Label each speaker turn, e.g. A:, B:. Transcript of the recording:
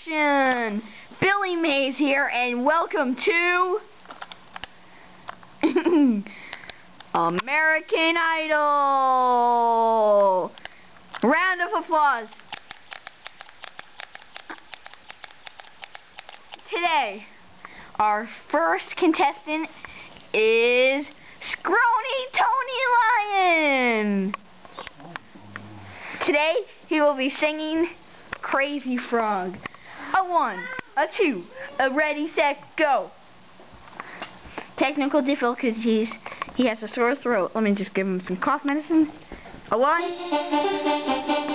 A: Production! Billy Mays here, and welcome to American Idol! Round of applause. Today, our first contestant is Scrawny Tony Lion! Today, he will be singing Crazy Frog. A 1, a 2, a ready, set, go. Technical difficulties. He has a sore throat. Let me just give him some cough medicine. A 1.